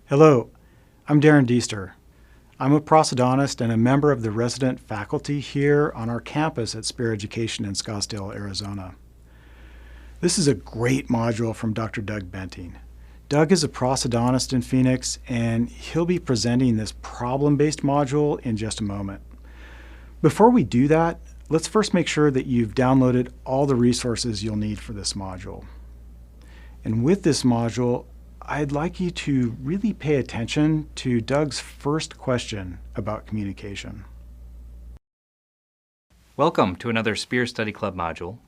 Hello, I'm Darren Deester. I'm a prosthodontist and a member of the resident faculty here on our campus at Spear Education in Scottsdale, Arizona. This is a great module from Dr. Doug Benting. Doug is a prosthodontist in Phoenix, and he'll be presenting this problem-based module in just a moment. Before we do that, let's first make sure that you've downloaded all the resources you'll need for this module. And with this module, I'd like you to really pay attention to Doug's first question about communication. Welcome to another Spear Study Club module.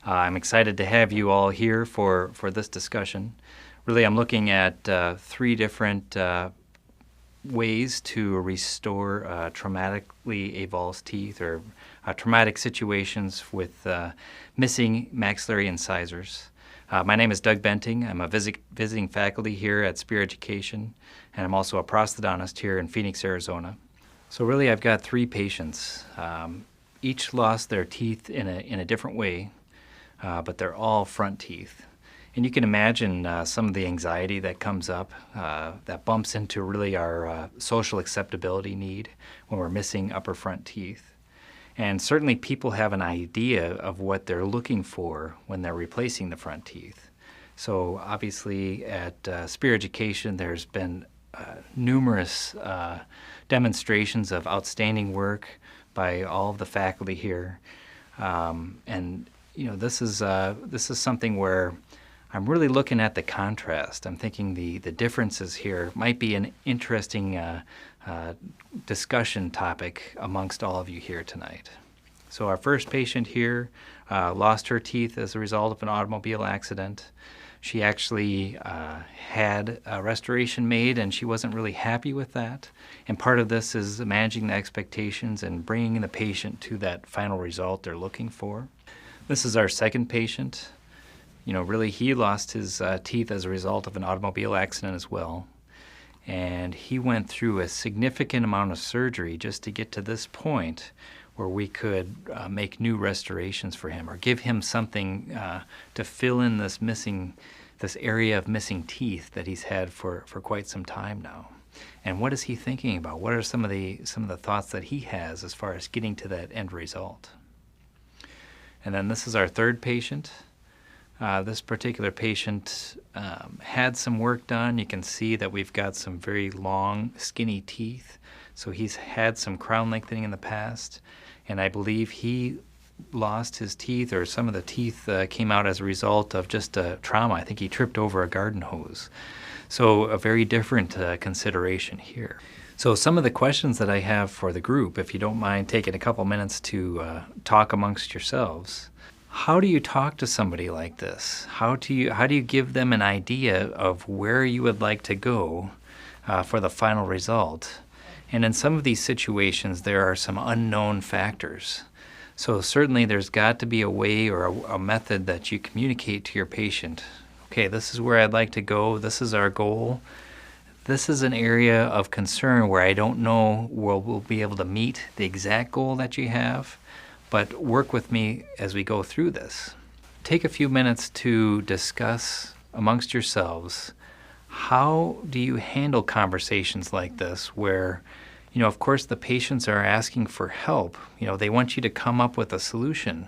I'm excited to have you all here for this discussion. Really, I'm looking at three different ways to restore traumatically avulsed teeth or traumatic situations with missing maxillary incisors. My name is Doug Benting. I'm a visiting faculty here at Spear Education, and I'm also a prosthodontist here in Phoenix, Arizona. So really, I've got three patients. Each lost their teeth in a different way, but they're all front teeth. And you can imagine some of the anxiety that comes up, that bumps into really our social acceptability need when we're missing upper front teeth. And certainly people have an idea of what they're looking for when they're replacing the front teeth. So obviously at Spear Education, there's been numerous demonstrations of outstanding work by all of the faculty here. And you know, this is something where I'm really looking at the contrast. I'm thinking the differences here might be an interesting discussion topic amongst all of you here tonight. So our first patient here lost her teeth as a result of an automobile accident. She actually had a restoration made, and she wasn't really happy with that. And part of this is managing the expectations and bringing the patient to that final result they're looking for. This is our second patient. You know, really he lost his teeth as a result of an automobile accident as well. And he went through a significant amount of surgery just to get to this point where we could make new restorations for him or give him something to fill in this area of missing teeth that he's had for quite some time now. And what is he thinking about? What are some of the thoughts that he has as far as getting to that end result? And then this is our third patient. This particular patient had some work done. You can see that we've got some very long, skinny teeth. So he's had some crown lengthening in the past. And I believe he lost his teeth, or some of the teeth came out as a result of just a trauma. I think he tripped over a garden hose. So a very different consideration here. So some of the questions that I have for the group, if you don't mind taking a couple minutes to talk amongst yourselves. How do you talk to somebody like this? How do you give them an idea of where you would like to go for the final result? And in some of these situations, there are some unknown factors. So certainly there's got to be a way or a method that you communicate to your patient. Okay, this is where I'd like to go. This is our goal. This is an area of concern where I don't know where we'll be able to meet the exact goal that you have. But work with me as we go through this. Take a few minutes to discuss amongst yourselves, how do you handle conversations like this where, you know, of course the patients are asking for help. You know, they want you to come up with a solution.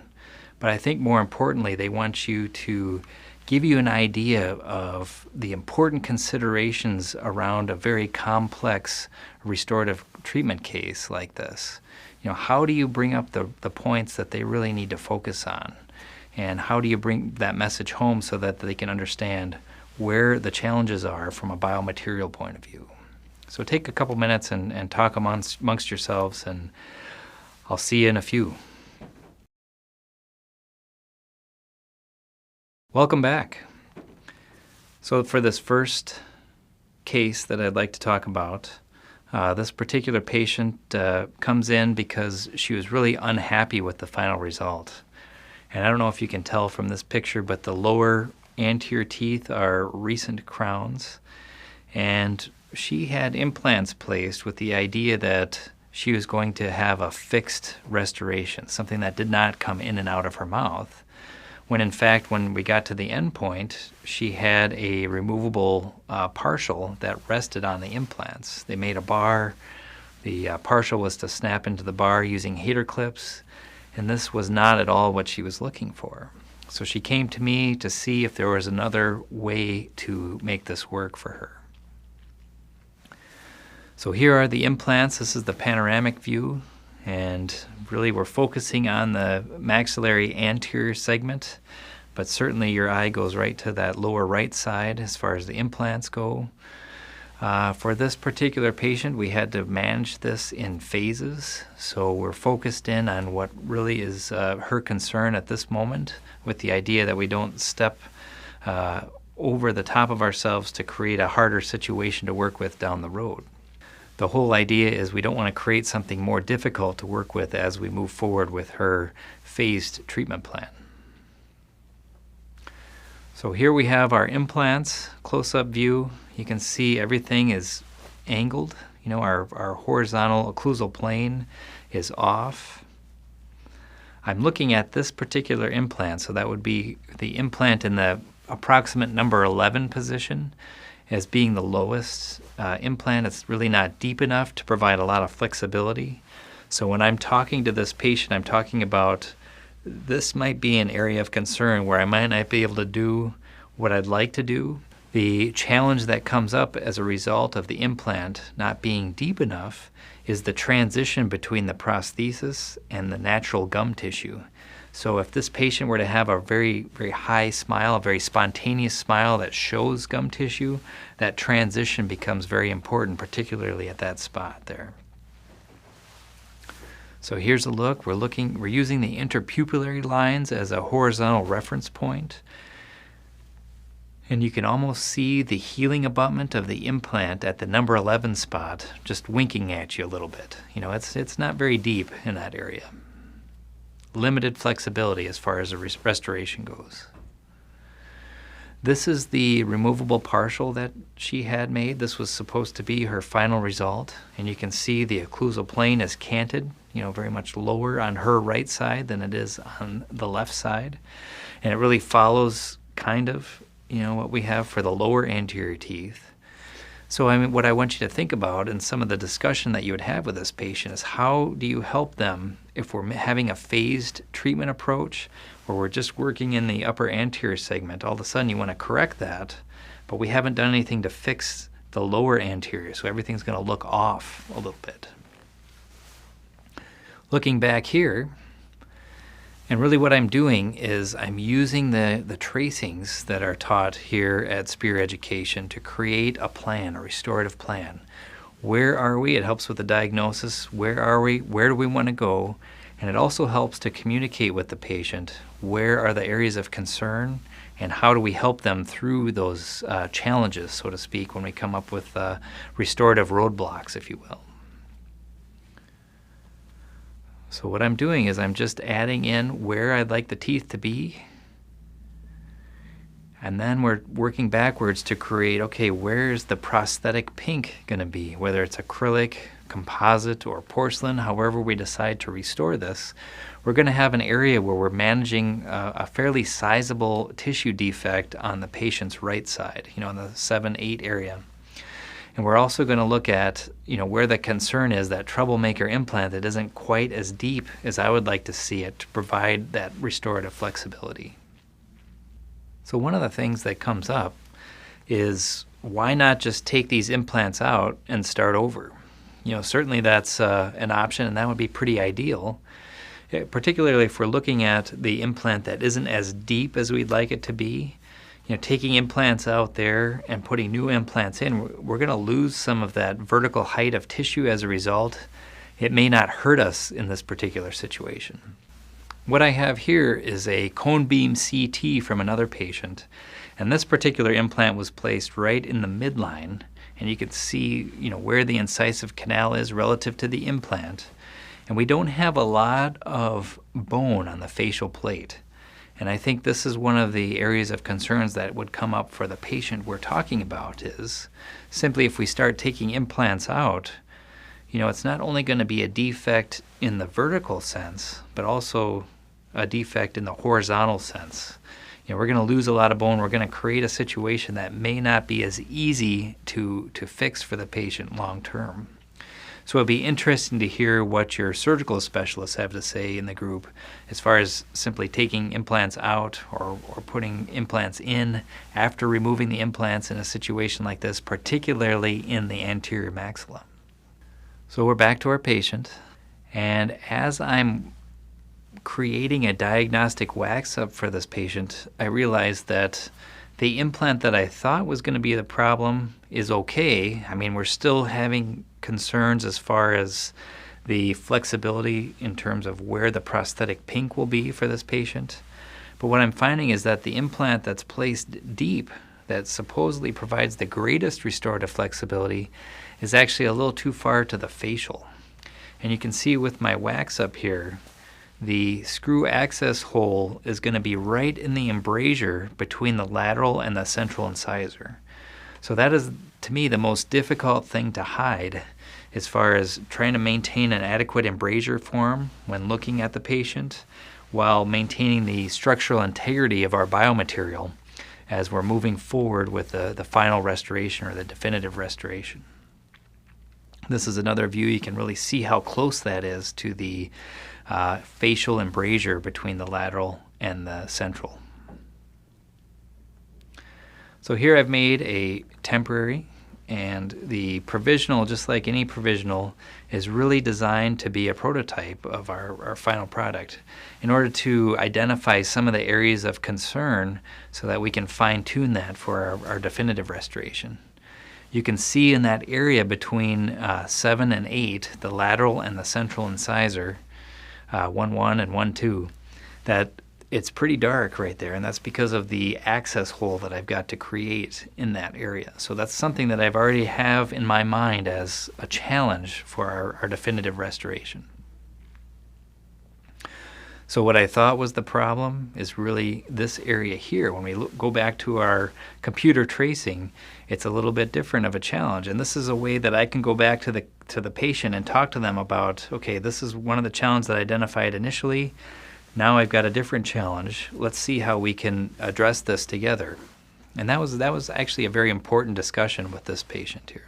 But I think more importantly, they want you to give you an idea of the important considerations around a very complex restorative treatment case like this. You know, how do you bring up the points that they really need to focus on? And how do you bring that message home so that they can understand where the challenges are from a biomaterial point of view? So take a couple minutes and talk amongst yourselves, and I'll see you in a few. Welcome back. So for this first case that I'd like to talk about, this particular patient comes in because she was really unhappy with the final result. And I don't know if you can tell from this picture, but the lower anterior teeth are recent crowns. And she had implants placed with the idea that she was going to have a fixed restoration, something that did not come in and out of her mouth. when in fact, when we got to the end point, she had a removable partial that rested on the implants. They made a bar. The partial was to snap into the bar using heater clips, and this was not at all what she was looking for. So she came to me to see if there was another way to make this work for her. So here are the implants. This is the panoramic view, and really we're focusing on the maxillary anterior segment, but certainly your eye goes right to that lower right side as far as the implants go. For this particular patient, we had to manage this in phases, so we're focused in on what really is her concern at this moment, with the idea that we don't step over the top of ourselves to create a harder situation to work with down the road. The whole idea is we don't want to create something more difficult to work with as we move forward with her phased treatment plan. So here we have our implants, close-up view. You can see everything is angled. You know, our horizontal occlusal plane is off. I'm looking at this particular implant, so that would be the implant in the approximate number 11 position as being the lowest implant. It's really not deep enough to provide a lot of flexibility. So when I'm talking to this patient, I'm talking about this might be an area of concern where I might not be able to do what I'd like to do. The challenge that comes up as a result of the implant not being deep enough is the transition between the prosthesis and the natural gum tissue. So if this patient were to have a very, very high smile, a very spontaneous smile that shows gum tissue, that transition becomes very important, particularly at that spot there. So here's a look. We're using the interpupillary lines as a horizontal reference point. And you can almost see the healing abutment of the implant at the number 11 spot just winking at you a little bit. You know, it's not very deep in that area. Limited flexibility as far as the restoration goes. This is the removable partial that she had made. This was supposed to be her final result, and you can see the occlusal plane is canted, you know, very much lower on her right side than it is on the left side, and it really follows kind of, you know, what we have for the lower anterior teeth. So I mean, what I want you to think about and some of the discussion that you would have with this patient is how do you help them if we're having a phased treatment approach where we're just working in the upper anterior segment. All of a sudden you want to correct that, but we haven't done anything to fix the lower anterior, so everything's going to look off a little bit. Looking back here, and really what I'm doing is I'm using the tracings that are taught here at Spear Education to create a plan, a restorative plan. Where are we? It helps with the diagnosis. Where are we? Where do we want to go? And it also helps to communicate with the patient. Where are the areas of concern? And how do we help them through those challenges, so to speak, when we come up with restorative roadblocks, if you will. So what I'm doing is I'm just adding in where I'd like the teeth to be. And then we're working backwards to create, okay, where's the prosthetic pink going to be? Whether it's acrylic, composite, or porcelain, however we decide to restore this, we're going to have an area where we're managing a fairly sizable tissue defect on the patient's right side, you know, in the 7-8 area. And we're also going to look at, you know, where the concern is, that troublemaker implant that isn't quite as deep as I would like to see it to provide that restorative flexibility. So one of the things that comes up is why not just take these implants out and start over? You know, certainly that's an option, and that would be pretty ideal, particularly if we're looking at the implant that isn't as deep as we'd like it to be. You know, taking implants out there and putting new implants in, we're going to lose some of that vertical height of tissue as a result. It may not hurt us in this particular situation. What I have here is a cone beam CT from another patient, and this particular implant was placed right in the midline, and you can see, you know, where the incisive canal is relative to the implant. And we don't have a lot of bone on the facial plate. And I think this is one of the areas of concerns that would come up for the patient we're talking about, is simply if we start taking implants out, you know, it's not only going to be a defect in the vertical sense, but also a defect in the horizontal sense. We're going to lose a lot of bone. We're going to create a situation that may not be as easy to fix for the patient long term. So it'd be interesting to hear what your surgical specialists have to say in the group as far as simply taking implants out or putting implants in after removing the implants in a situation like this, particularly in the anterior maxilla. So we're back to our patient, and as I'm creating a diagnostic wax-up for this patient, I realized that the implant that I thought was going to be the problem is okay. I mean, we're still having concerns as far as the flexibility in terms of where the prosthetic pink will be for this patient. But what I'm finding is that the implant that's placed deep, that supposedly provides the greatest restorative flexibility, is actually a little too far to the facial. And you can see with my wax up here, the screw access hole is going to be right in the embrasure between the lateral and the central incisor. So that is, to me, the most difficult thing to hide as far as trying to maintain an adequate embrasure form when looking at the patient while maintaining the structural integrity of our biomaterial as we're moving forward with the final restoration or the definitive restoration. This is another view. You can really see how close that is to the facial embrasure between the lateral and the central. So here I've made a temporary, and the provisional, just like any provisional, is really designed to be a prototype of our final product in order to identify some of the areas of concern so that we can fine-tune that for our definitive restoration. You can see in that area between 7 and 8, the lateral and the central incisor, 1-1 and 1-2, that it's pretty dark right there, and that's because of the access hole that I've got to create in that area. So that's something that I've already have in my mind as a challenge for our definitive restoration. So what I thought was the problem is really this area here. When we go back to our computer tracing, it's a little bit different of a challenge. And this is a way that I can go back to the patient and talk to them about, okay, this is one of the challenges that I identified initially. Now I've got a different challenge. Let's see how we can address this together. And that was actually a very important discussion with this patient here.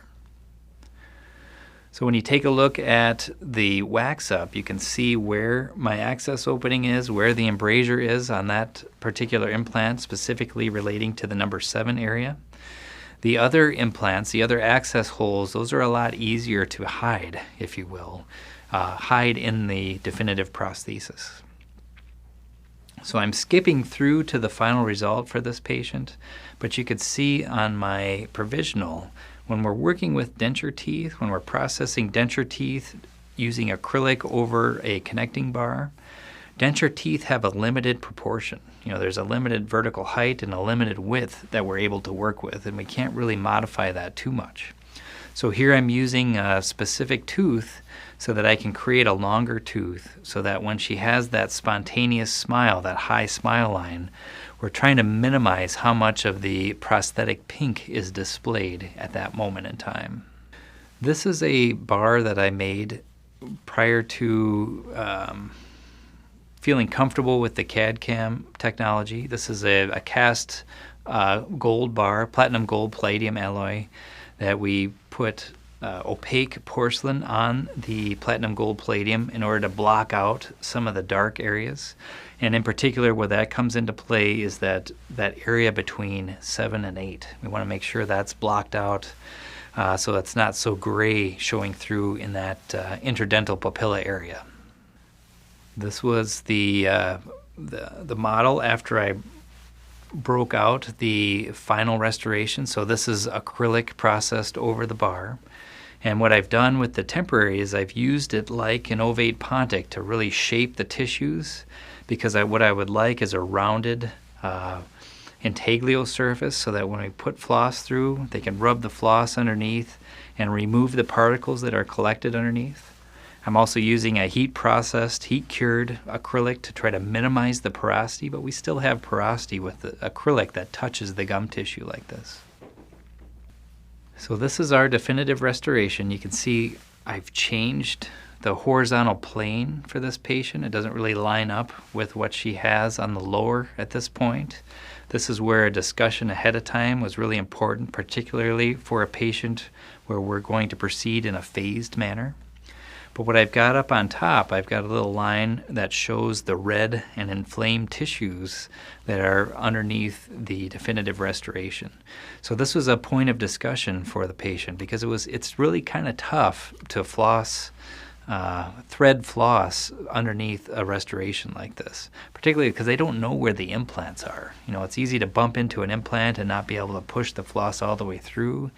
So when you take a look at the wax up, you can see where my access opening is, where the embrasure is on that particular implant, specifically relating to the number 7 area. The other implants, the other access holes, those are a lot easier to hide, if you will, hide in the definitive prosthesis. So I'm skipping through to the final result for this patient, but you could see on my provisional, when we're working with denture teeth, when we're processing denture teeth using acrylic over a connecting bar, denture teeth have a limited proportion. There's a limited vertical height and a limited width that we're able to work with, and we can't really modify that too much. So here I'm using a specific tooth so that I can create a longer tooth so that when she has that spontaneous smile, that high smile line, we're trying to minimize how much of the prosthetic pink is displayed at that moment in time. This is a bar that I made prior to feeling comfortable with the CAD/CAM technology. This is a cast gold bar, platinum gold palladium alloy, that we put opaque porcelain on the platinum gold palladium in order to block out some of the dark areas. And in particular, where that comes into play is that area between 7 and 8. We want to make sure that's blocked out so it's not so gray showing through in that interdental papilla area. This was the model after I broke out the final restoration. So this is acrylic processed over the bar. And what I've done with the temporary is I've used it like an ovate pontic to really shape the tissues, because what I would like is a rounded intaglio surface so that when we put floss through, they can rub the floss underneath and remove the particles that are collected underneath. I'm also using a heat-processed, heat-cured acrylic to try to minimize the porosity, but we still have porosity with the acrylic that touches the gum tissue like this. So this is our definitive restoration. You can see I've changed the horizontal plane for this patient. It doesn't really line up with what she has on the lower at this point. This is where a discussion ahead of time was really important, particularly for a patient where we're going to proceed in a phased manner. But what I've got up on top, I've got a little line that shows the red and inflamed tissues that are underneath the definitive restoration. So this was a point of discussion for the patient because it's really kind of tough to thread floss underneath a restoration like this, particularly because they don't know where the implants are. You know, it's easy to bump into an implant and not be able to push the floss all the way through.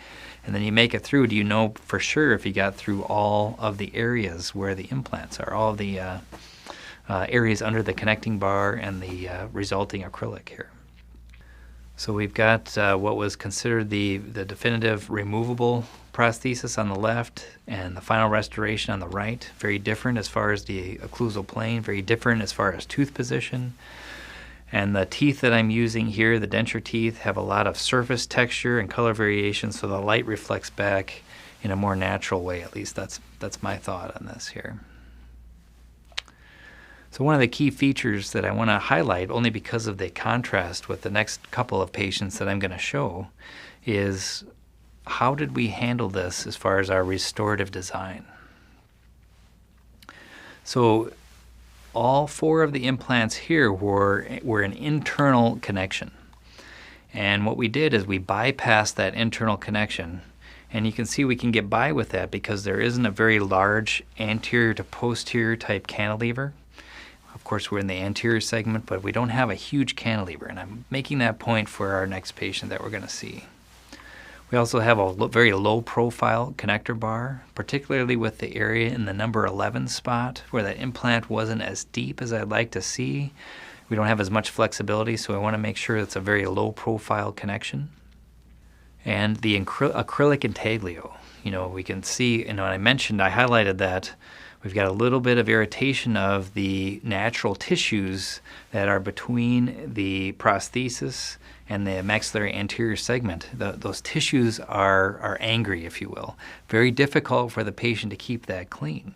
And then you make it through. Do you know for sure if you got through all of the areas where the implants are, all of the areas under the connecting bar and the resulting acrylic here? So we've got what was considered the definitive removable prosthesis on the left and the final restoration on the right. Very different as far as the occlusal plane, very different as far as tooth position. And the teeth that I'm using here, the denture teeth, have a lot of surface texture and color variation, so the light reflects back in a more natural way. At least that's my thought on this here. So one of the key features that I want to highlight, only because of the contrast with the next couple of patients that I'm going to show, is how did we handle this as far as our restorative design? So all 4 of the implants here were an internal connection. And what we did is we bypassed that internal connection. And you can see we can get by with that because there isn't a very large anterior to posterior type cantilever. Of course, we're in the anterior segment, but we don't have a huge cantilever. And I'm making that point for our next patient that we're going to see. We also have a very low profile connector bar, particularly with the area in the number 11 spot where that implant wasn't as deep as I'd like to see. We don't have as much flexibility, so I want to make sure it's a very low profile connection. And the acrylic intaglio, we can see, I highlighted that we've got a little bit of irritation of the natural tissues that are between the prosthesis and the maxillary anterior segment. Those tissues are angry, if you will. Very difficult for the patient to keep that clean.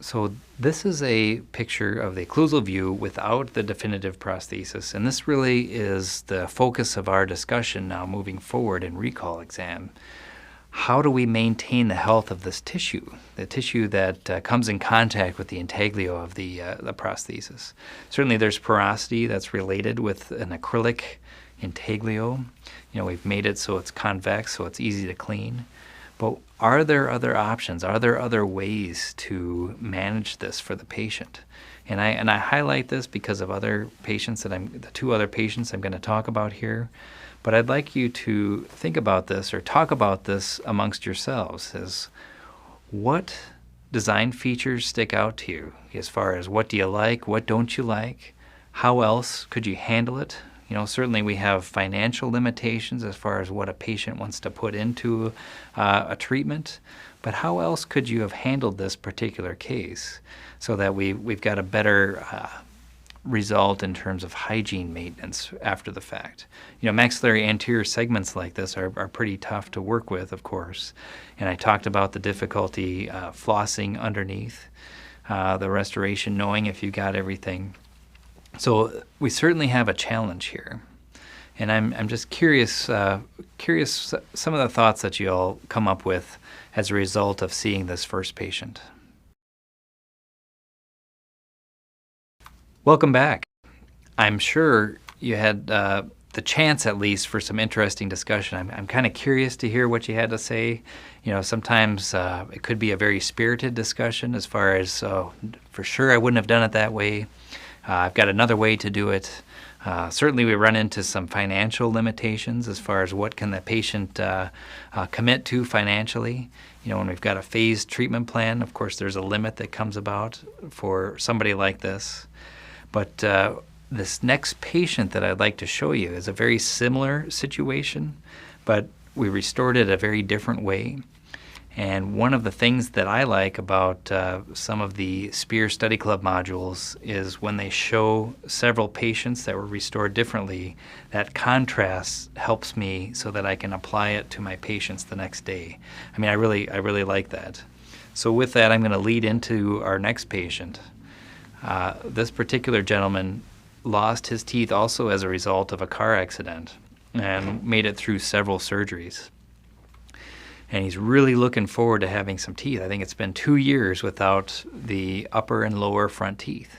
So this is a picture of the occlusal view without the definitive prosthesis, and this really is the focus of our discussion now moving forward in recall exam. How do we maintain the health of this tissue, the tissue that comes in contact with the intaglio of the prosthesis? Certainly there's porosity that's related with an acrylic intaglio. We've made it so it's convex, so it's easy to clean. But are there other options? Are there other ways to manage this for the patient? And I highlight this because of other patients the 2 other patients I'm going to talk about here. But I'd like you to think about this or talk about this amongst yourselves as what design features stick out to you as far as what do you like, what don't you like, how else could you handle it? Certainly we have financial limitations as far as what a patient wants to put into a treatment, but how else could you have handled this particular case so that we've got a better result in terms of hygiene maintenance after the fact? Maxillary anterior segments like this are pretty tough to work with, of course, and I talked about the difficulty flossing underneath the restoration, knowing if you got everything. So we certainly have a challenge here, and I'm just curious some of the thoughts that you all come up with as a result of seeing this first patient. Welcome back. I'm sure you had the chance at least for some interesting discussion. I'm kind of curious to hear what you had to say. Sometimes it could be a very spirited discussion as far as, for sure I wouldn't have done it that way. I've got another way to do it. Certainly we run into some financial limitations as far as what can the patient commit to financially. When we've got a phased treatment plan, of course there's a limit that comes about for somebody like this. But this next patient that I'd like to show you is a very similar situation, but we restored it a very different way. And one of the things that I like about some of the SPEAR Study Club modules is when they show several patients that were restored differently, that contrast helps me so that I can apply it to my patients the next day. I really like that. So with that, I'm going to lead into our next patient. This particular gentleman lost his teeth also as a result of a car accident and made it through several surgeries. And he's really looking forward to having some teeth. I think it's been 2 years without the upper and lower front teeth.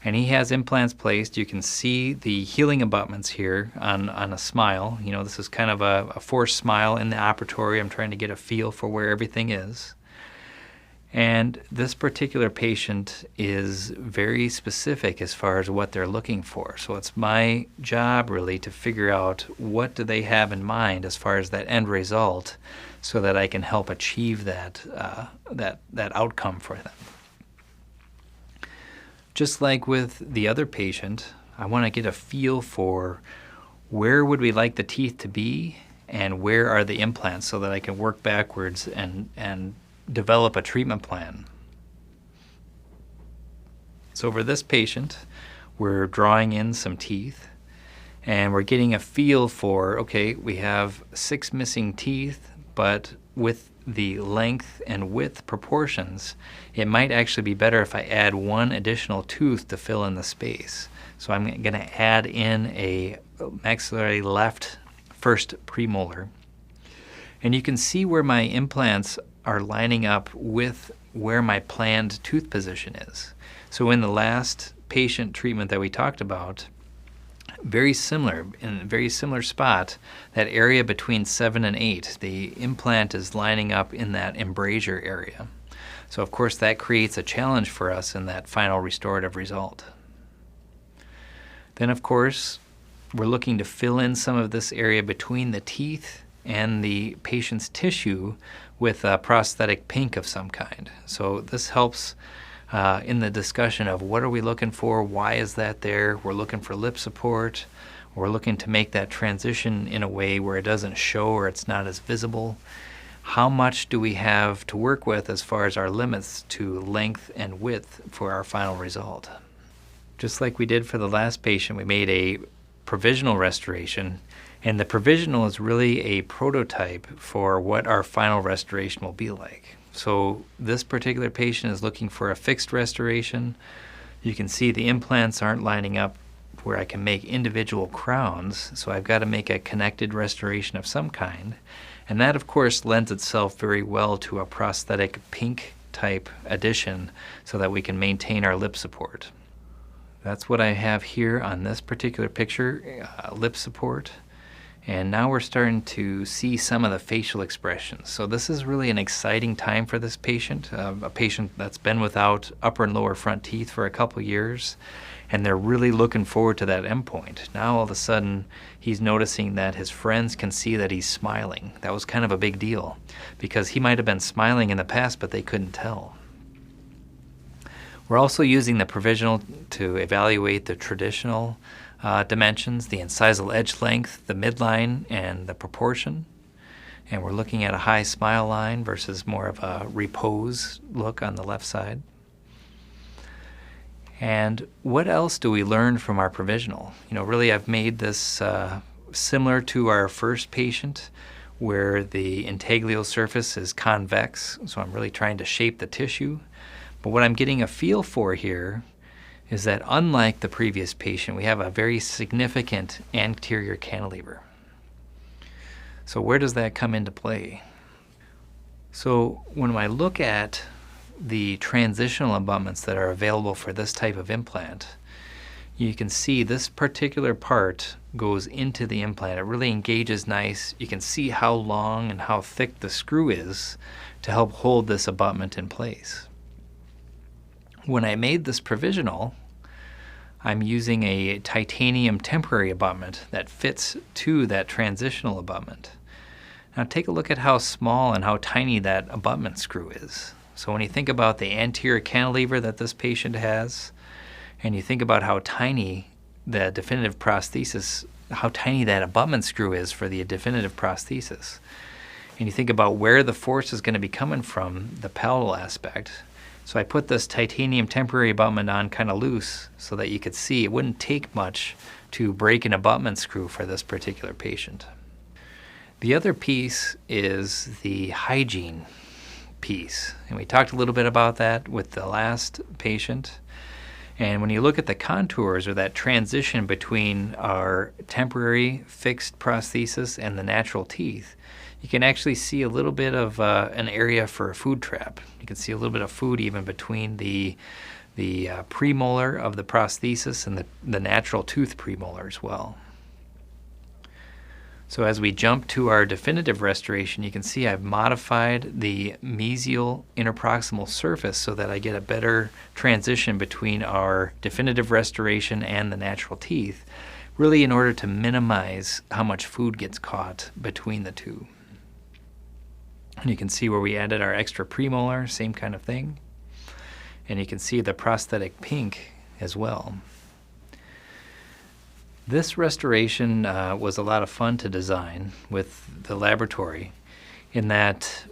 And he has implants placed. You can see the healing abutments here on a smile. You know, this is kind of a forced smile in the operatory. I'm trying to get a feel for where everything is. And this particular patient is very specific as far as what they're looking for. So it's my job really to figure out what do they have in mind as far as that end result, so that I can help achieve that outcome for them. Just like with the other patient, I want to get a feel for where would we like the teeth to be and where are the implants, so that I can work backwards and develop a treatment plan. So for this patient, we're drawing in some teeth and we're getting a feel for, okay, we have 6 missing teeth, but with the length and width proportions, it might actually be better if I add 1 additional tooth to fill in the space. So I'm going to add in a maxillary left first premolar. And you can see where my implants are lining up with where my planned tooth position is. So in the last patient treatment that we talked about, very similar, in a very similar spot, that area between 7 and 8, the implant is lining up in that embrasure area. So of course that creates a challenge for us in that final restorative result. Then of course, we're looking to fill in some of this area between the teeth and the patient's tissue with a prosthetic pink of some kind. So this helps in the discussion of what are we looking for, why is that there, we're looking for lip support, we're looking to make that transition in a way where it doesn't show or it's not as visible. How much do we have to work with as far as our limits to length and width for our final result? Just like we did for the last patient, we made a provisional restoration, and the provisional is really a prototype for what our final restoration will be like. So this particular patient is looking for a fixed restoration. You can see the implants aren't lining up where I can make individual crowns, so I've got to make a connected restoration of some kind. And that, of course, lends itself very well to a prosthetic pink type addition so that we can maintain our lip support. That's what I have here on this particular picture, lip support. And now we're starting to see some of the facial expressions. So this is really an exciting time for this patient, a patient that's been without upper and lower front teeth for a couple years, and they're really looking forward to that endpoint. Now all of a sudden, he's noticing that his friends can see that he's smiling. That was kind of a big deal, because he might have been smiling in the past, but they couldn't tell. We're also using the provisional to evaluate the traditional dimensions, the incisal edge length, the midline, and the proportion. And we're looking at a high smile line versus more of a repose look on the left side. And what else do we learn from our provisional? You know, really I've made this similar to our first patient, where the integumental surface is convex, so I'm really trying to shape the tissue. But what I'm getting a feel for here is that unlike the previous patient, we have a very significant anterior cantilever. So where does that come into play? So when I look at the transitional abutments that are available for this type of implant, you can see this particular part goes into the implant. It really engages nice. You can see how long and how thick the screw is to help hold this abutment in place. When I made this provisional, I'm using a titanium temporary abutment that fits to that transitional abutment. Now take a look at how small and how tiny that abutment screw is. So when you think about the anterior cantilever that this patient has, and you think about how tiny the definitive prosthesis, how tiny that abutment screw is for the definitive prosthesis, and you think about where the force is going to be coming from, the palatal aspect. So I put this titanium temporary abutment on kind of loose so that you could see it wouldn't take much to break an abutment screw for this particular patient. The other piece is the hygiene piece. And we talked a little bit about that with the last patient. And when you look at the contours or that transition between our temporary fixed prosthesis and the natural teeth, you can actually see a little bit of an area for a food trap. You can see a little bit of food even between the premolar of the prosthesis and the natural tooth premolar as well. So as we jump to our definitive restoration, you can see I've modified the mesial interproximal surface so that I get a better transition between our definitive restoration and the natural teeth, really in order to minimize how much food gets caught between the two. And you can see where we added our extra premolar, same kind of thing. And you can see the prosthetic pink as well. This restoration was a lot of fun to design with the laboratory, in that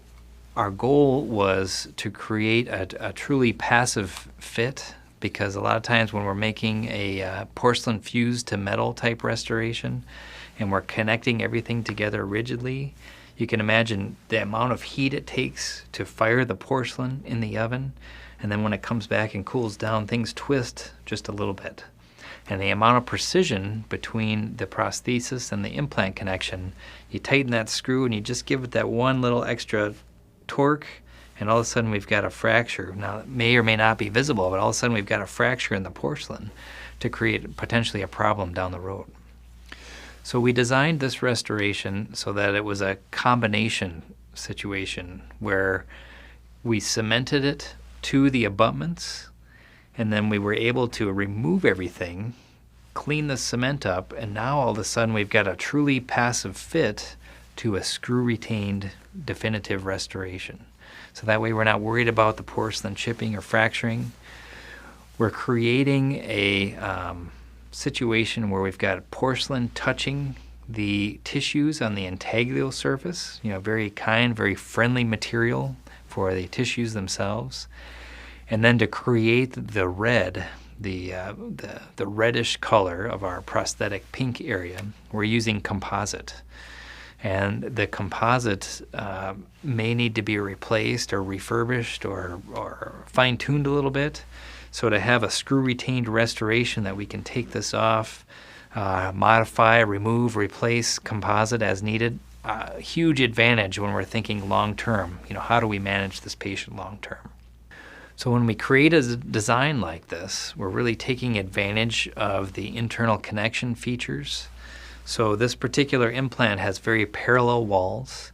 our goal was to create a truly passive fit, because a lot of times when we're making a porcelain fused to metal type restoration and we're connecting everything together rigidly, you can imagine the amount of heat it takes to fire the porcelain in the oven, and then when it comes back and cools down, things twist just a little bit. And the amount of precision between the prosthesis and the implant connection, you tighten that screw and you just give it that one little extra torque, and all of a sudden we've got a fracture. Now, it may or may not be visible, but all of a sudden we've got a fracture in the porcelain to create potentially a problem down the road. So we designed this restoration so that it was a combination situation where we cemented it to the abutments, and then we were able to remove everything, clean the cement up, and now all of a sudden we've got a truly passive fit to a screw-retained definitive restoration. So that way we're not worried about the porcelain chipping or fracturing. We're creating a situation where we've got porcelain touching the tissues on the intaglial surface, very kind, very friendly material for the tissues themselves. And then to create the red, the reddish color of our prosthetic pink area, we're using composite. And the composite may need to be replaced or refurbished or fine-tuned a little bit. So to have a screw-retained restoration that we can take this off, modify, remove, replace composite as needed, huge advantage when we're thinking long-term. How do we manage this patient long-term? So when we create a design like this, we're really taking advantage of the internal connection features. So this particular implant has very parallel walls.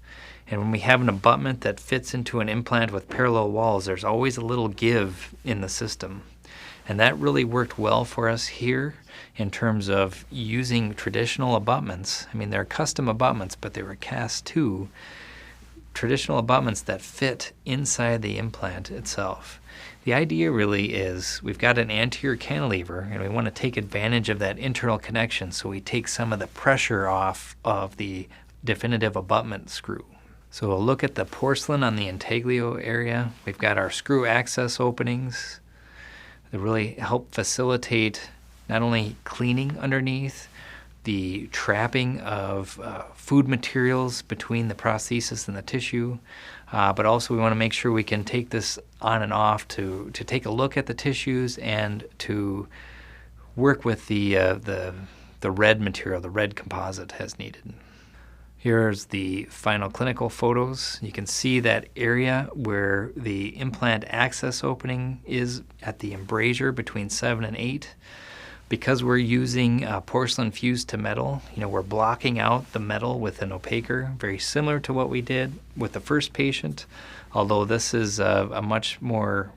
And when we have an abutment that fits into an implant with parallel walls, there's always a little give in the system. And that really worked well for us here in terms of using traditional abutments. I mean, they're custom abutments, but they were cast to traditional abutments that fit inside the implant itself. The idea really is we've got an anterior cantilever and we want to take advantage of that internal connection, so we take some of the pressure off of the definitive abutment screw. So we'll look at the porcelain on the intaglio area. We've got our screw access openings that really help facilitate not only cleaning underneath, the trapping of food materials between the prosthesis and the tissue, but also we want to make sure we can take this on and off to take a look at the tissues and to work with the red material, the red composite as needed. Here's the final clinical photos. You can see that area where the implant access opening is at the embrasure between 7 and 8. Because we're using porcelain fused to metal, we're blocking out the metal with an opaquer, very similar to what we did with the first patient, although this is a much more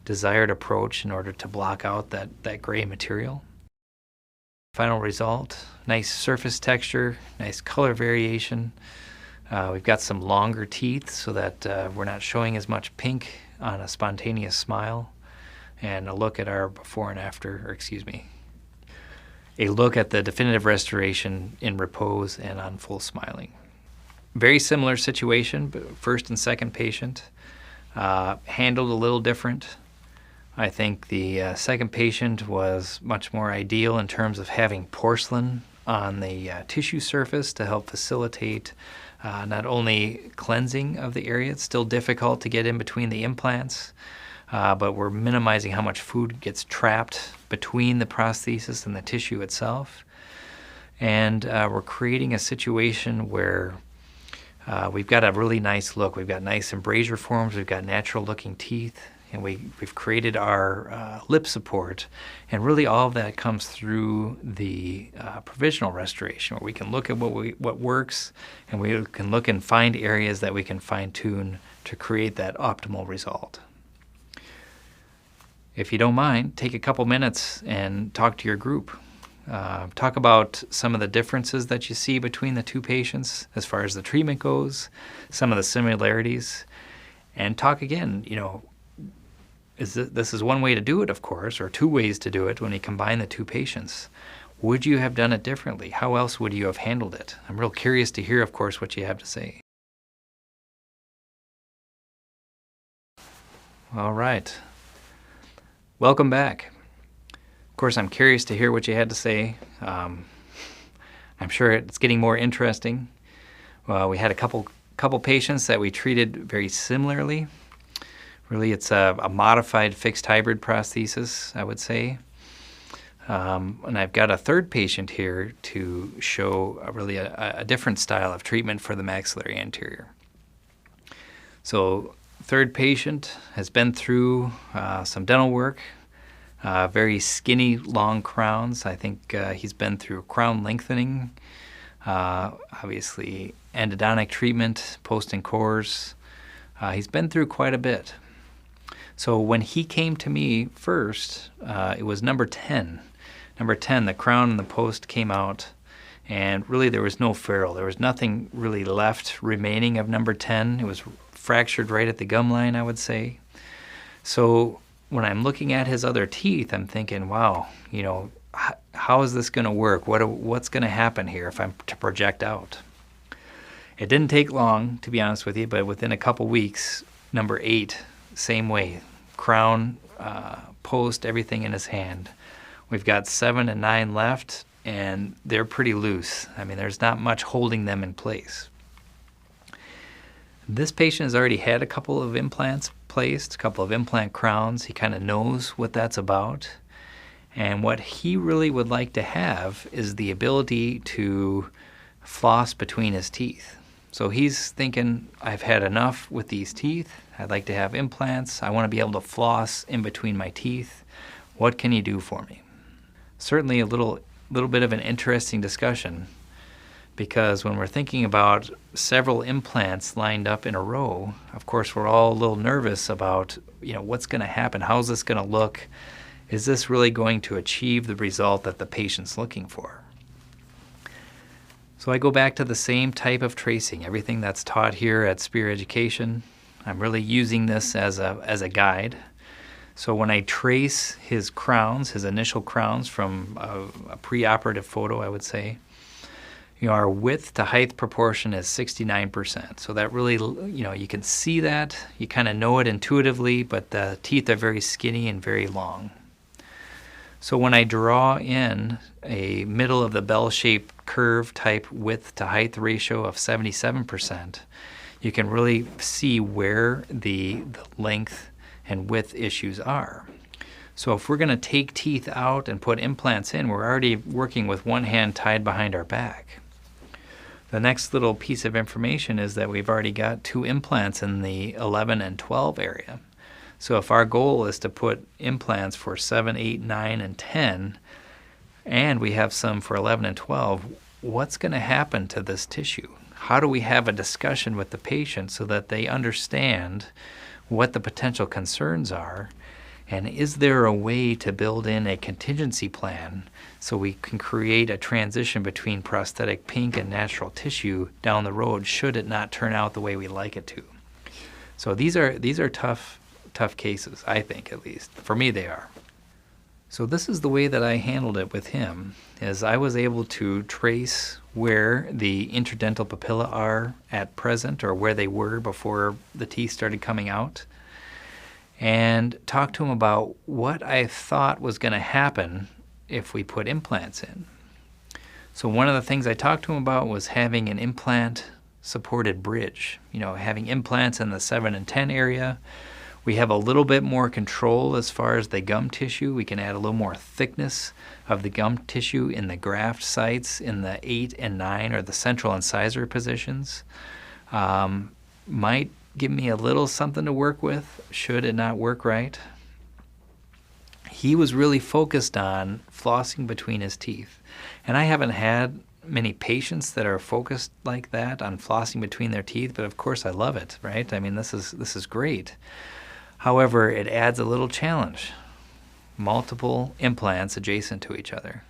desired approach in order to block out that gray material. Final result, nice surface texture, nice color variation. We've got some longer teeth so that we're not showing as much pink on a spontaneous smile. And a look at our before and after, a look at the definitive restoration in repose and on full smiling. Very similar situation, but first and second patient, handled a little different. I think the second patient was much more ideal in terms of having porcelain on the tissue surface to help facilitate not only cleansing of the area, it's still difficult to get in between the implants, but we're minimizing how much food gets trapped between the prosthesis and the tissue itself. And we're creating a situation where we've got a really nice look. We've got nice embrasure forms, we've got natural looking teeth, and we've created our lip support. And really all of that comes through the provisional restoration, where we can look at what works, and we can look and find areas that we can fine tune to create that optimal result. If you don't mind, take a couple minutes and talk to your group. Talk about some of the differences that you see between the two patients as far as the treatment goes, some of the similarities, and talk again, this is one way to do it, of course, or two ways to do it when you combine the two patients. Would you have done it differently? How else would you have handled it? I'm real curious to hear, of course, what you have to say. All right. Welcome back. Of course, I'm curious to hear what you had to say. I'm sure it's getting more interesting. We had a couple patients that we treated very similarly. Really, it's a modified fixed hybrid prosthesis, I would say. And I've got a third patient here to show a different style of treatment for the maxillary anterior. So, third patient has been through some dental work, very skinny, long crowns. I think he's been through crown lengthening, obviously endodontic treatment, post-and-cores. He's been through quite a bit. So when he came to me first, it was number 10. Number 10, the crown and the post came out, and really there was no ferrule. There was nothing really left remaining of number 10. It was fractured right at the gum line, I would say. So when I'm looking at his other teeth, I'm thinking, wow, how is this going to work? What's going to happen here if I'm to project out? It didn't take long, to be honest with you, but within a couple weeks, number 8, same way, crown, post, everything in his hand. We've got 7 and 9 left, and they're pretty loose. I mean, there's not much holding them in place. This patient has already had a couple of implants placed, a couple of implant crowns. He kind of knows what that's about. And what he really would like to have is the ability to floss between his teeth. So he's thinking, I've had enough with these teeth. I'd like to have implants. I want to be able to floss in between my teeth. What can you do for me? Certainly a little bit of an interesting discussion, because when we're thinking about several implants lined up in a row, of course, we're all a little nervous about, what's going to happen? How's this going to look? Is this really going to achieve the result that the patient's looking for? So I go back to the same type of tracing, everything that's taught here at Spear Education. I'm really using this as a guide. So when I trace his crowns, his initial crowns from a preoperative photo, I would say, our width to height proportion is 69%. So that really, you can see that, you kind of know it intuitively, but the teeth are very skinny and very long. So when I draw in a middle of the bell-shaped curve type width to height ratio of 77%, you can really see where the length and width issues are. So if we're going to take teeth out and put implants in, we're already working with one hand tied behind our back. The next little piece of information is that we've already got 2 implants in the 11 and 12 area. So if our goal is to put implants for 7, 8, 9, and 10, and we have some for 11 and 12, what's going to happen to this tissue? How do we have a discussion with the patient so that they understand what the potential concerns are? And is there a way to build in a contingency plan so we can create a transition between prosthetic pink and natural tissue down the road should it not turn out the way we like it to? So these are tough cases, I think, at least. For me, they are. So this is the way that I handled it with him, is I was able to trace where the interdental papilla are at present, or where they were before the teeth started coming out, and talk to him about what I thought was going to happen if we put implants in. So one of the things I talked to him about was having an implant supported bridge. Having implants in the 7 and 10 area, we have a little bit more control as far as the gum tissue. We can add a little more thickness of the gum tissue in the graft sites in the 8 and 9 or the central incisor positions. Might give me a little something to work with should it not work right. He was really focused on flossing between his teeth. And I haven't had many patients that are focused like that on flossing between their teeth, but of course I love it, right? I mean, this is great. However, it adds a little challenge. Multiple implants adjacent to each other.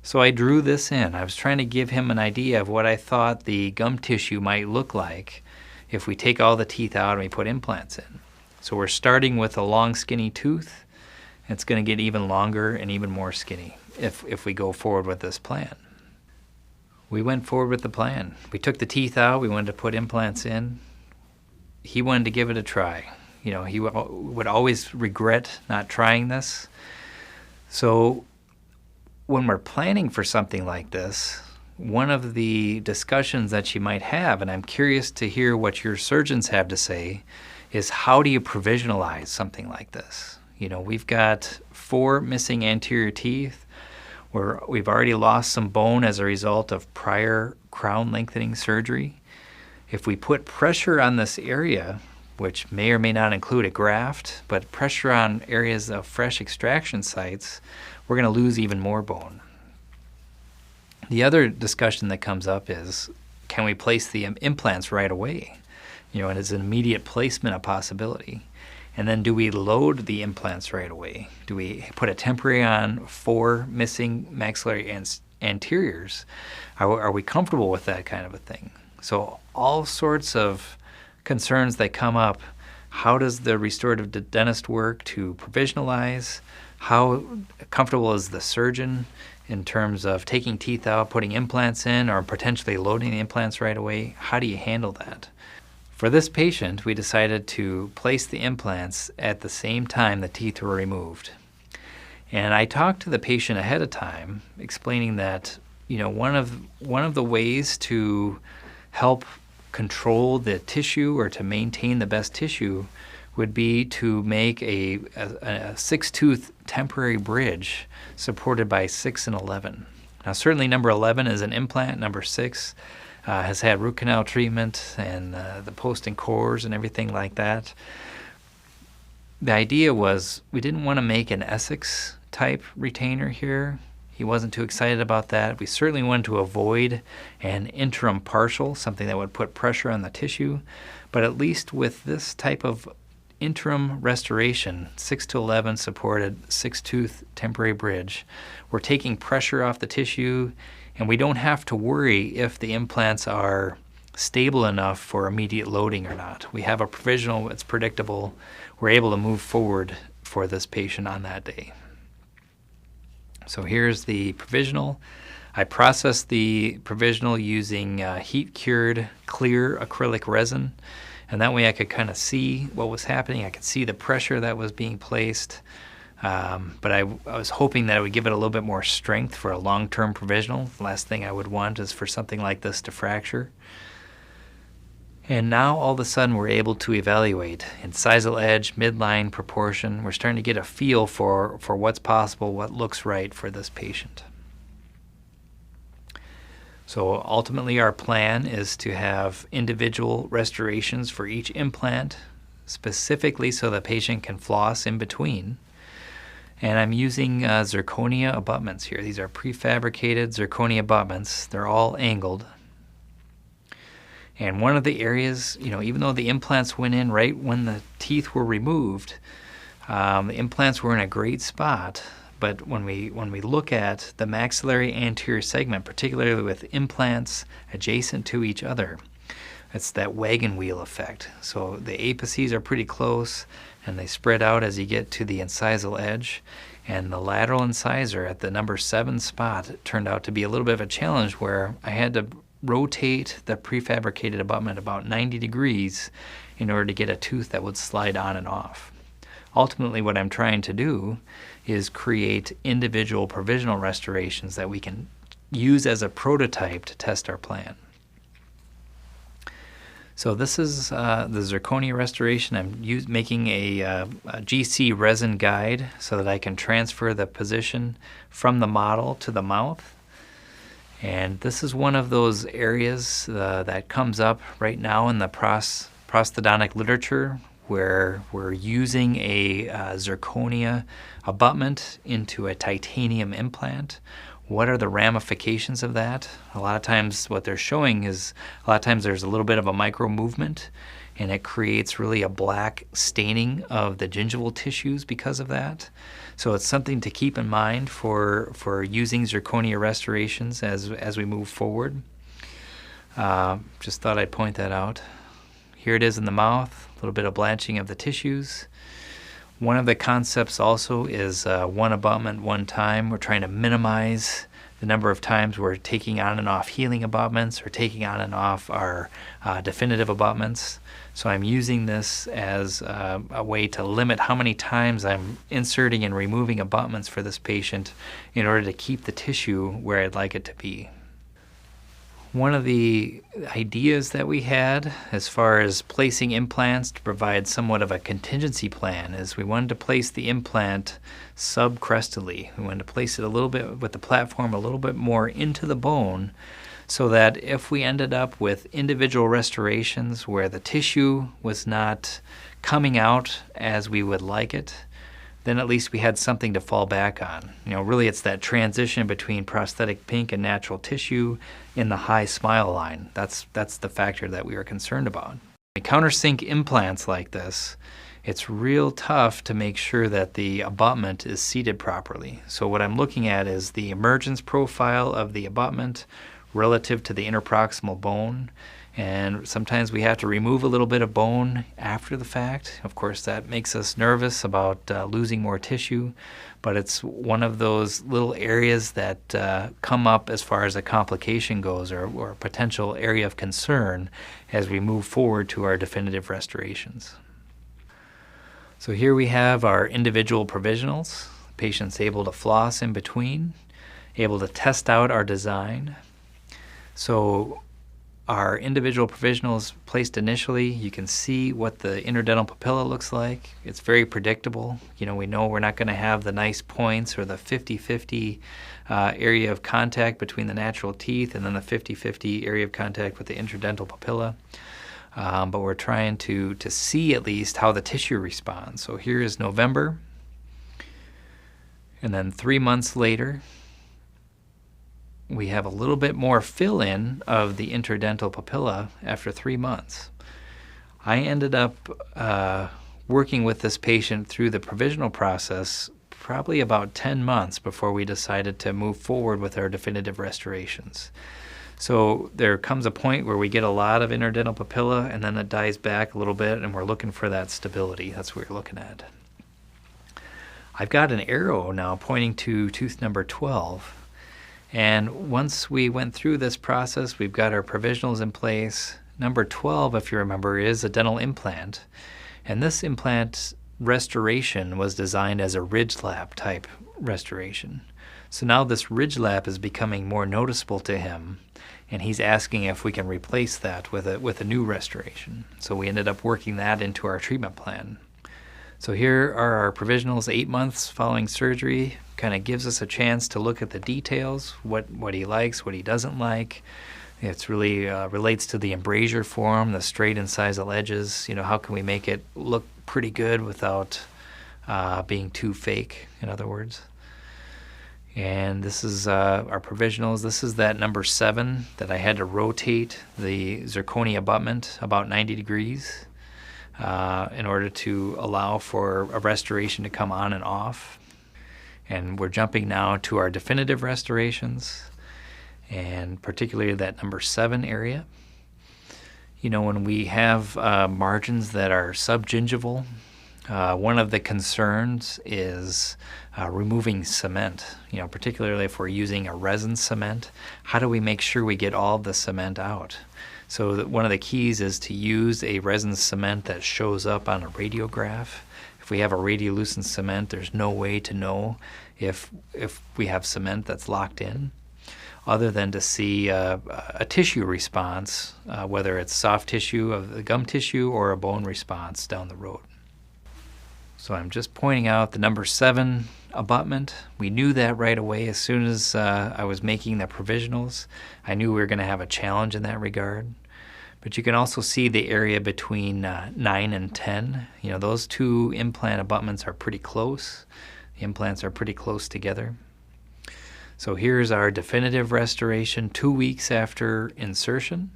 So I drew this in. I was trying to give him an idea of what I thought the gum tissue might look like if we take all the teeth out and we put implants in. So we're starting with a long, skinny tooth. It's going to get even longer and even more skinny if we go forward with this plan. We went forward with the plan. We took the teeth out. We wanted to put implants in. He wanted to give it a try. He would always regret not trying this. So when we're planning for something like this, one of the discussions that you might have, and I'm curious to hear what your surgeons have to say, is how do you provisionalize something like this? We've got 4 missing anterior teeth where we've already lost some bone as a result of prior crown lengthening surgery. If we put pressure on this area, which may or may not include a graft, but pressure on areas of fresh extraction sites, we're going to lose even more bone. The other discussion that comes up is, can we place the implants right away? And is an immediate placement a possibility? And then do we load the implants right away? Do we put a temporary on 4 missing maxillary anteriors? Are we comfortable with that kind of a thing? So all sorts of concerns that come up. How does the restorative dentist work to provisionalize? How comfortable is the surgeon in terms of taking teeth out, putting implants in, or potentially loading the implants right away? How do you handle that? For this patient, we decided to place the implants at the same time the teeth were removed. And I talked to the patient ahead of time, explaining that one of the ways to help control the tissue or to maintain the best tissue would be to make a 6-tooth temporary bridge supported by 6 and 11. Now certainly number 11 is an implant, number 6 has had root canal treatment and the post and cores and everything like that. The idea was we didn't want to make an Essex type retainer here. He wasn't too excited about that. We certainly wanted to avoid an interim partial, something that would put pressure on the tissue. But at least with this type of interim restoration, 6 to 11 supported 6-tooth temporary bridge, we're taking pressure off the tissue, and we don't have to worry if the implants are stable enough for immediate loading or not. We have a provisional, it's predictable. We're able to move forward for this patient on that day. So here's the provisional. I processed the provisional using heat-cured clear acrylic resin, and that way I could kind of see what was happening. I could see the pressure that was being placed, but I was hoping that it would give it a little bit more strength for a long-term provisional. The last thing I would want is for something like this to fracture. And now all of a sudden we're able to evaluate incisal edge, midline, proportion. We're starting to get a feel for what's possible, what looks right for this patient. So ultimately our plan is to have individual restorations for each implant, specifically so the patient can floss in between. And I'm using zirconia abutments here. These are prefabricated zirconia abutments. They're all angled. And one of the areas, even though the implants went in right when the teeth were removed, the implants were in a great spot. But when we look at the maxillary anterior segment, particularly with implants adjacent to each other, it's that wagon wheel effect. So the apices are pretty close, and they spread out as you get to the incisal edge. And the lateral incisor at the number 7 spot turned out to be a little bit of a challenge, where I had to rotate the prefabricated abutment about 90 degrees in order to get a tooth that would slide on and off. Ultimately, what I'm trying to do is create individual provisional restorations that we can use as a prototype to test our plan. So this is the zirconia restoration. I'm making a GC resin guide so that I can transfer the position from the model to the mouth. And this is one of those areas that comes up right now in the prosthodontic literature, where we're using a zirconia abutment into a titanium implant. What are the ramifications of that? A lot of times what they're showing is there's a little bit of a micro movement, and it creates really a black staining of the gingival tissues because of that. So it's something to keep in mind for using zirconia restorations as we move forward. Just thought I'd point that out. Here it is in the mouth, a little bit of blanching of the tissues. One of the concepts also is one abutment, one time. We're trying to minimize the number of times we're taking on and off healing abutments or taking on and off our definitive abutments. So I'm using this as a way to limit how many times I'm inserting and removing abutments for this patient in order to keep the tissue where I'd like it to be. One of the ideas that we had as far as placing implants to provide somewhat of a contingency plan is we wanted to place the implant subcrestally. We wanted to place it a little bit with the platform a little bit more into the bone, so that if we ended up with individual restorations where the tissue was not coming out as we would like it, then at least we had something to fall back on. You know, really it's that transition between prosthetic pink and natural tissue in the high smile line. That's the factor that we were concerned about. In countersink implants like this, it's real tough to make sure that the abutment is seated properly. So what I'm looking at is the emergence profile of the abutment relative to the interproximal bone. And sometimes we have to remove a little bit of bone after the fact. Of course, that makes us nervous about losing more tissue, but it's one of those little areas that come up as far as a complication goes, or a potential area of concern as we move forward to our definitive restorations. So here we have our individual provisionals. The patient's able to floss in between, able to test out our design. So our individual provisionals placed initially, you can see what the interdental papilla looks like. It's very predictable. You know, we know we're not going to have the nice points or the 50-50 area of contact between the natural teeth and then the 50-50 area of contact with the interdental papilla. But we're trying to see at least how the tissue responds. So here is November, and then 3 months later, we have a little bit more fill-in of the interdental papilla after 3 months. I ended up working with this patient through the provisional process probably about 10 months before we decided to move forward with our definitive restorations. So there comes a point where we get a lot of interdental papilla and then it dies back a little bit, and we're looking for that stability. That's what we're looking at. I've got an arrow now pointing to tooth number 12. And once we went through this process, we've got our provisionals in place. Number 12, if you remember, is a dental implant. And this implant restoration was designed as a ridge lap type restoration. So now this ridge lap is becoming more noticeable to him, and he's asking if we can replace that with a new restoration. So we ended up working that into our treatment plan. So here are our provisionals 8 months following surgery. Kind of gives us a chance to look at the details, what he likes, what he doesn't like. It's really relates to the embrasure form, the straight incisal edges. You know, how can we make it look pretty good without being too fake, in other words. And this is our provisionals. This is that number 7 that I had to rotate the zirconia abutment about 90 degrees in order to allow for a restoration to come on and off. And we're jumping now to our definitive restorations, and particularly that number 7 area. You know, when we have margins that are subgingival, one of the concerns is removing cement. You know, particularly if we're using a resin cement, how do we make sure we get all of the cement out? So one of the keys is to use a resin cement that shows up on a radiograph. If we have a radiolucent cement, there's no way to know if we have cement that's locked in. other than to see a tissue response, whether it's soft tissue of the gum tissue or a bone response down the road. So I'm just pointing out the number 7 abutment. We knew that right away as soon as I was making the provisionals. I knew we were going to have a challenge in that regard. But you can also see the area between 9 and 10. You know, those 2 implant abutments are pretty close. The implants are pretty close together. So here's our definitive restoration 2 weeks after insertion.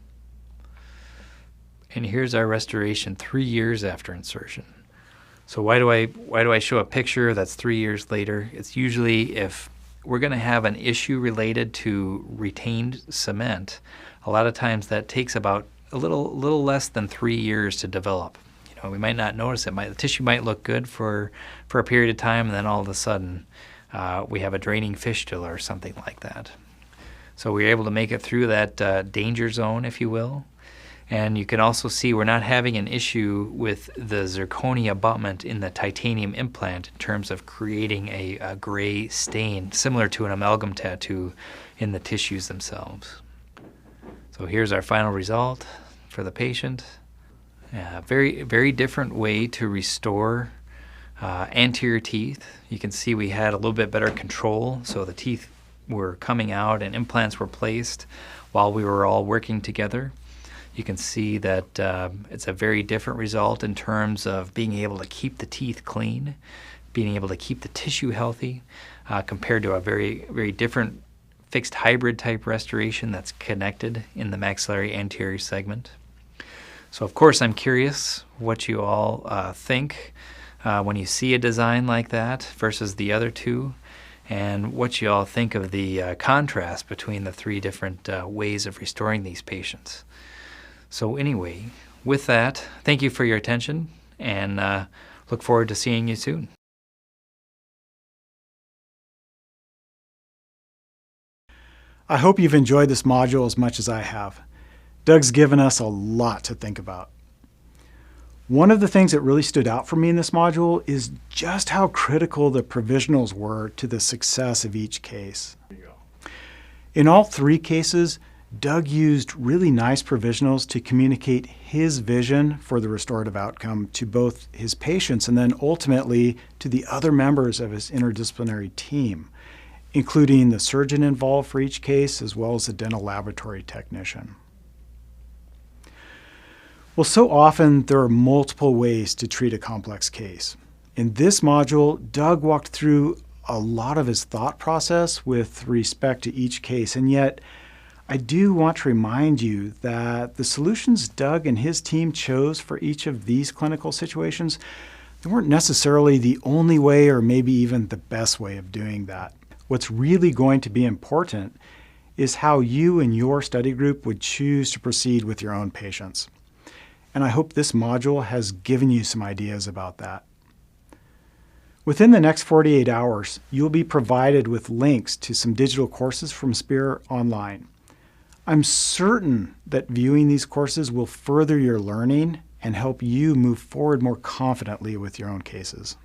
And here's our restoration 3 years after insertion. So why do I show a picture that's 3 years later? It's usually if we're going to have an issue related to retained cement. A lot of times that takes about a little less than 3 years to develop. You know, we might not notice it. The tissue might look good for a period of time, and then all of a sudden we have a draining fistula or something like that. So we're able to make it through that danger zone, if you will. And you can also see we're not having an issue with the zirconia abutment in the titanium implant in terms of creating a gray stain similar to an amalgam tattoo in the tissues themselves. So here's our final result for the patient. Very, very different way to restore anterior teeth. You can see we had a little bit better control, so the teeth were coming out and implants were placed while we were all working together. You can see that it's a very different result in terms of being able to keep the teeth clean, being able to keep the tissue healthy, compared to a very, very different fixed hybrid type restoration that's connected in the maxillary anterior segment. So of course I'm curious what you all think when you see a design like that versus the other 2, and what you all think of the contrast between the 3 different ways of restoring these patients. So anyway, with that, thank you for your attention, and look forward to seeing you soon. I hope you've enjoyed this module as much as I have. Doug's given us a lot to think about. One of the things that really stood out for me in this module is just how critical the provisionals were to the success of each case. In all 3 cases, Doug used really nice provisionals to communicate his vision for the restorative outcome to both his patients and then ultimately to the other members of his interdisciplinary team, including the surgeon involved for each case as well as the dental laboratory technician. Well, so often there are multiple ways to treat a complex case. In this module, Doug walked through a lot of his thought process with respect to each case, and yet I do want to remind you that the solutions Doug and his team chose for each of these clinical situations, they weren't necessarily the only way or maybe even the best way of doing that. What's really going to be important is how you and your study group would choose to proceed with your own patients. And I hope this module has given you some ideas about that. Within the next 48 hours, you'll be provided with links to some digital courses from Spear Online. I'm certain that viewing these courses will further your learning and help you move forward more confidently with your own cases.